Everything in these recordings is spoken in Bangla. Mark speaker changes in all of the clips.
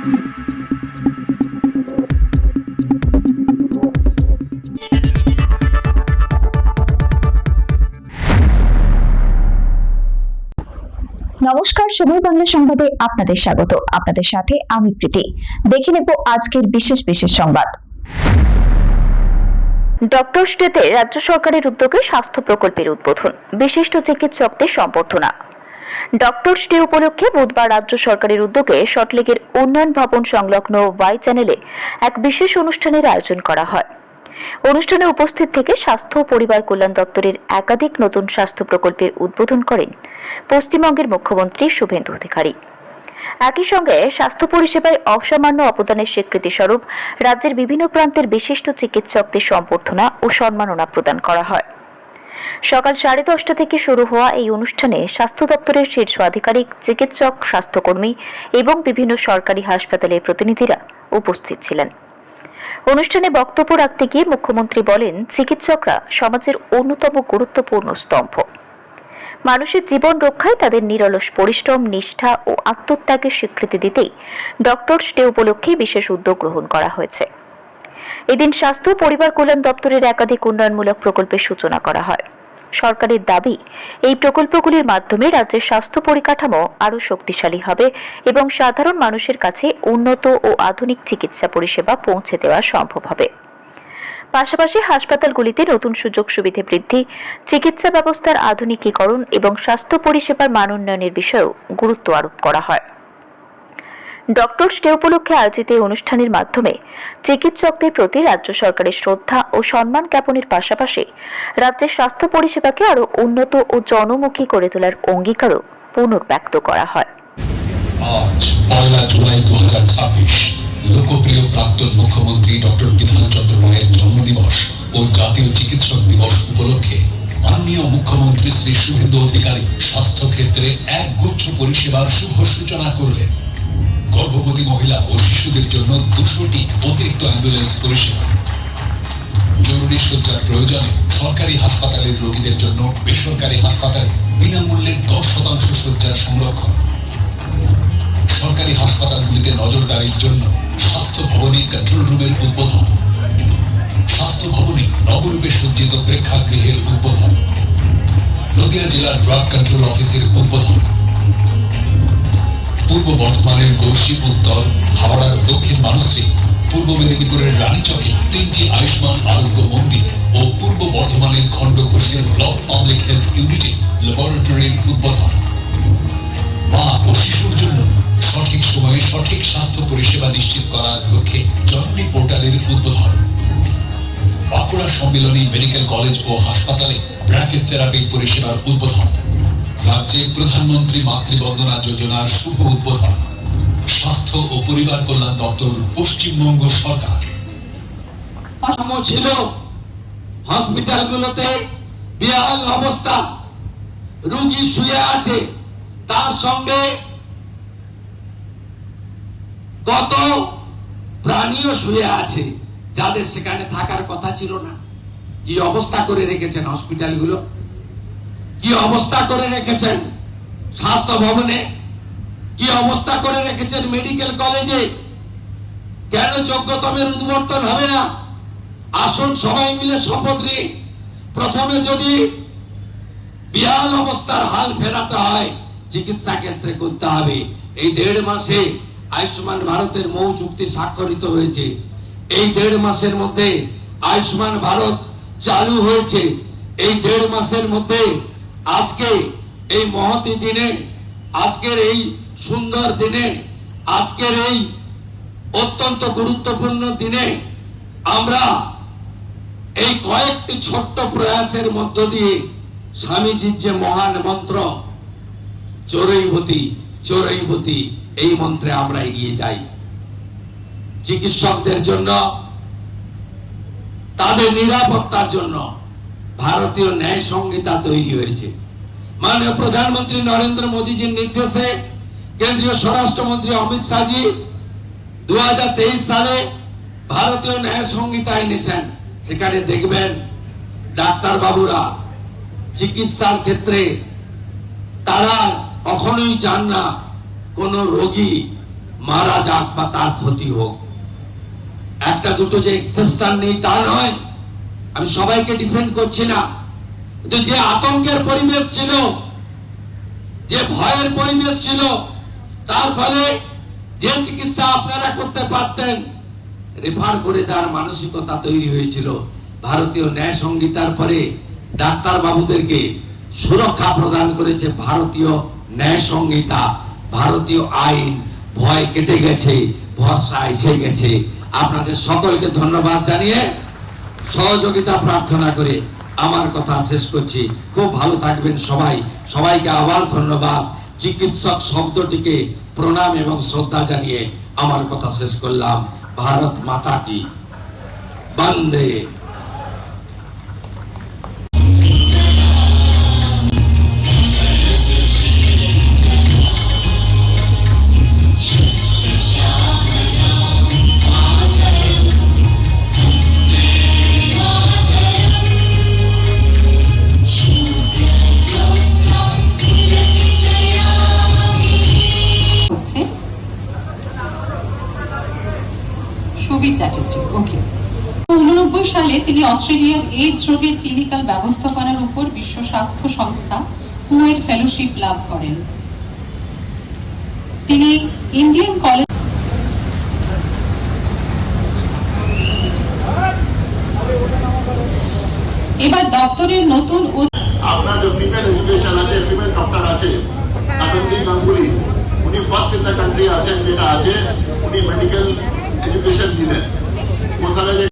Speaker 1: নমস্কার, সময় বাংলা সংবাদে আপনাদের স্বাগত। আপনাদের সাথে আমি প্রীতি। দেখে নেব আজকের বিশেষ সংবাদ। ডক্টরস ডেতে রাজ্য সরকারের উদ্যোগে স্বাস্থ্য প্রকল্পের উদ্বোধন, বিশিষ্ট চিকিৎসকদের সম্বর্ধনা। ডক্টরস ডে উপলক্ষে বুধবার রাজ্য সরকারের উদ্যোগে সল্টলেকের উন্নয়ন ভবন সংলগ্ন ওয়াই চ্যানেলে এক বিশেষ অনুষ্ঠানের আয়োজন করা হয়। অনুষ্ঠানে উপস্থিত থেকে স্বাস্থ্য ও পরিবার কল্যাণ দপ্তরের একাধিক নতুন স্বাস্থ্য প্রকল্পের উদ্বোধন করেন পশ্চিমবঙ্গের মুখ্যমন্ত্রী শুভেন্দু অধিকারী। একই সঙ্গে স্বাস্থ্য পরিষেবায় অসামান্য অবদানের স্বীকৃতি স্বরূপ রাজ্যের বিভিন্ন প্রান্তের বিশিষ্ট চিকিৎসকদের সম্বর্ধনা ও সম্মাননা প্রদান করা হয়। সকাল 10:30 থেকে শুরু হওয়া এই অনুষ্ঠানে স্বাস্থ্য দপ্তরের শীর্ষ আধিকারিক, চিকিৎসক, স্বাস্থ্যকর্মী এবং বিভিন্ন সরকারি হাসপাতালের প্রতিনিধিরা উপস্থিত ছিলেন। অনুষ্ঠানে বক্তব্য রাখতে গিয়ে মুখ্যমন্ত্রী বলেন, চিকিৎসকরা সমাজের অন্যতম গুরুত্বপূর্ণ স্তম্ভ। মানুষের জীবন রক্ষায় তাদের নিরলস পরিশ্রম, নিষ্ঠা ও আত্মত্যাগের স্বীকৃতি দিতেই ডক্টরস ডে উপলক্ষে বিশেষ উদ্যোগ গ্রহণ করা হয়েছে। এদিন স্বাস্থ্য ও পরিবার কল্যাণ দপ্তরের একাধিক উন্নয়নমূলক প্রকল্পের সূচনা করা হয়। সরকারের দাবি, এই প্রকল্পগুলির মাধ্যমে রাজ্যের স্বাস্থ্য পরিকাঠামো আরও শক্তিশালী হবে এবং সাধারণ মানুষের কাছে উন্নত ও আধুনিক চিকিৎসা পরিষেবা পৌঁছে দেওয়া সম্ভব হবে। পাশাপাশি হাসপাতালগুলিতে নতুন সুযোগ সুবিধা বৃদ্ধি, চিকিৎসা ব্যবস্থার আধুনিকীকরণ এবং স্বাস্থ্য পরিষেবার মান উন্নয়নের বিষয়েও গুরুত্ব আরোপ করা হয়। ডক্টরস ডে উপলক্ষে আয়োজিত এই অনুষ্ঠানের মাধ্যমে চিকিৎসকদের প্রতি রাজ্য সরকারের শ্রদ্ধা ও সম্মান জ্ঞাপনের পাশাপাশি রাজ্যের স্বাস্থ্য পরিষেবাকে আরও উন্নত ও জনমুখী করে তোলার অঙ্গীকারও পুনর্ব্যক্ত করা হয়।
Speaker 2: আজ 1 জুলাই 2026 লোকপ্রিয় প্রাক্তন মুখ্যমন্ত্রী ডক্টর বিধান চন্দ্র রায়ের জন্মদিবস ও জাতীয় চিকিৎসক দিবস উপলক্ষে মাননীয় মুখ্যমন্ত্রী শ্রী শুভেন্দু অধিকারী স্বাস্থ্য ক্ষেত্রে এক গুচ্ছ পরিষেবার শুভ সূচনা করলেন। গর্ভবতী মহিলা ও শিশুদের জন্য 200টি অতিরিক্ত অ্যাম্বুলেন্স পরিষেবা, জরুরি শয্যার প্রয়োজনে সরকারি হাসপাতালের রোগীদের জন্য বেসরকারি হাসপাতালে বিনামূল্যে 10% শয্যার সংরক্ষণ, সরকারি হাসপাতালগুলিতে নজরদারির জন্য স্বাস্থ্য ভবনে কন্ট্রোল রুমের উদ্বোধন, স্বাস্থ্য ভবনে নবরূপে সজ্জিত প্রেক্ষাগৃহের উদ্বোধন, নদিয়া জেলার ড্রাগ কন্ট্রোল অফিসের উদ্বোধন, পূর্ব বর্ধমানের গৌসী উত্তর, হাওড়ার দক্ষিণ মানুশ্রী, পূর্ব মেদিনীপুরের রানীচকে 3টি আয়ুষ্মান আরোগ্য মন্দির ও পূর্ব বর্ধমানের খণ্ডঘোষের ব্লক পাবলিক হেলথ ইউনিটে ল্যাবরেটরির উদ্বোধন, মা ও শিশুর জন্য সঠিক সময়ে সঠিক স্বাস্থ্য পরিষেবা নিশ্চিত করার লক্ষ্যে জননী পোর্টালের উদ্বোধন, বাঁকুড়া সম্মিলনী মেডিকেল কলেজ ও হাসপাতালে ব্র্যাকেট থেরাপি পরিষেবার উদ্বোধন, রাজ্যে প্রধানমন্ত্রী মাতৃবন্দনা যোজনার শুভ উদ্বোধন, স্বাস্থ্য ও পরিবার কল্যাণ দপ্তর, পশ্চিমবঙ্গ সরকার।
Speaker 3: ছিল হসপিটালগুলোতে বেহাল অবস্থা, রোগী শুয়ে আছে, তার সঙ্গে কত প্রাণীও শুয়ে আছে যাদের সেখানে থাকার কথা ছিল না। কি অবস্থা করে রেখেছেন হসপিটালগুলো, কি অবস্থা করে রেখেছেন স্বাস্থ্য ভবনে, কি অবস্থা করে রেখেছেন মেডিকেল কলেজে। কেন যোগ্যতমের উদ্বর্তন হবে না? আসুন সবাই মিলে শপথ নিই, প্রথমে যদি বিহাল অবস্থার হাল ফেরাতে হয় চিকিৎসা ক্ষেত্রে করতে হবে। এই 1.5 মাসে আয়ুষ্মান ভারতের মৌ চুক্তি স্বাক্ষরিত হয়েছে। এই 1.5 মাসের মধ্যে আয়ুষ্মান ভারত চালু হয়েছে। এই 1.5 মাসের মধ্যে আজকে এই মহতি দিনে, আজকের এই সুন্দর দিনে, আজকের এই অত্যন্ত গুরুত্বপূর্ণ দিনে আমরা এই কয়েকটি ছোট্ট প্রয়াসের মধ্য দিয়ে স্বামীজির যে মহান মন্ত্র চরৈবতী চরৈবতী, এই মন্ত্রে আমরা এগিয়ে যাই। চিকিৎসকদের জন্য, তাদের নিরাপত্তার জন্য ভারতীয় ন্যায় সংহিতা তৈরি হয়েছে। মাননীয় প্রধানমন্ত্রী নরেন্দ্র মোদীজির নির্দেশে কেন্দ্রীয় স্বরাষ্ট্রমন্ত্রী অমিত শাহজি 2023 সালে ভারতীয় ন্যায় সংহিতা এনেছেন। সেখানে দেখবেন ডাক্তার বাবুরা চিকিৎসার ক্ষেত্রে তারা কখনোই চান না কোন রোগী মারা যাক বা তার ক্ষতি হোক। একটা দুটো যে এক্সেপশন নেই তা নয়, আমি সবাইকে ডিফেন্ড করছি না, কিন্তু যে আতঙ্কের পরিবেশ ছিল, যে ভয়ের পরিবেশ ছিল, তার ফলে যে চিকিৎসা আপনারা করতে পারতেন রেফার করে দেওয়ার মানসিকতা তৈরি হয়েছিল। ভারতীয় ন্যায় সংহিতার পরে ডাক্তার বাবুদেরকে সুরক্ষা প্রদান করেছে ভারতীয় ন্যায় সংহিতা, ভারতীয় আইন। ভয় কেটে গেছে, ভরসা এসে গেছে। আপনাদের সকলকে ধন্যবাদ জানিয়ে সহযোগিতা প্রার্থনা করে আমার কথা শেষ করছি। খুব ভালো থাকবেন সবাই। সবাইকে আবার ধন্যবাদ। চিকিৎসক শব্দটিকে প্রণাম এবং শ্রদ্ধা জানিয়ে আমার কথা শেষ করলাম। ভারত মাতা কি বন্দে।
Speaker 4: সুবীর চ্যাটার্জি। ওকে। 1989 সালে তিনি অস্ট্রেলিয়ার এইডস রোগের ক্লিনিক্যাল ব্যবস্থাপনার উপর বিশ্ব স্বাস্থ্য সংস্থা WHO-এর ফেলোশিপ লাভ করেন। তিনি ইন্ডিয়ান কলেজ এবার দপ্তরের নতুন
Speaker 5: আপনার যে ফিমেল এডুকেশন আছে, ফিমেল ডক্টর আছে কাদম্বিনী গাঙ্গুলি, উনি ফার্স্ট ইন দ্য কান্ট্রি আছেন যেটা আছে উনি মেডিকেল এডুকেশন দিলেন। ওখানে যে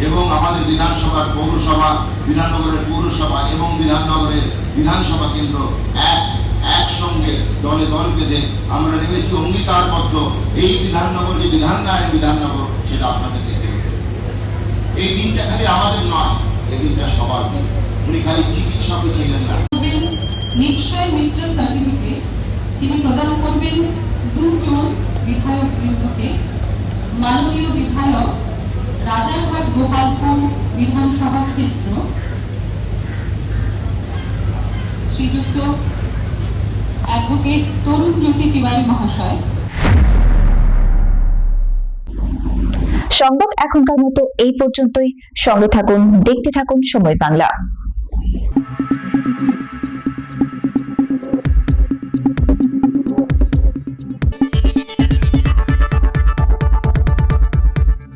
Speaker 5: এবং আমাদের বিধানসভার পৌরসভা, বিধাননগরের পৌরসভা এবং বিধাননগরের বিধানসভা কেন্দ্র একসঙ্গে দলে দল বেঁধে আমরা নেমেছি অঙ্গীকারবদ্ধ। এই বিধাননগর যে বিধাননগর সেটা আপনাদের দেখতে হবে। এই দিনটা খালি আমাদের নয়, এই দিনটা সবার দিন। উনি খালি চিকিৎসকই ছিলেন না।
Speaker 4: নিশ্চয় মিত্র সার্টিফিকেট তিনি প্রদান করবেন দুজন বিধায়ক বৃন্দকে। মাননীয় বিধায়ক রাজারহাট গোপালপুর বিধানসভা ক্ষেত্র শ্রীযুক্ত অ্যাডভোকেট তরুণ জ্যোতি তিওয়ারি মহাশয়।
Speaker 1: সংবাদ এখনকার মতো এই পর্যন্তই। সঙ্গে থাকুন, দেখতে থাকুন সময় বাংলা।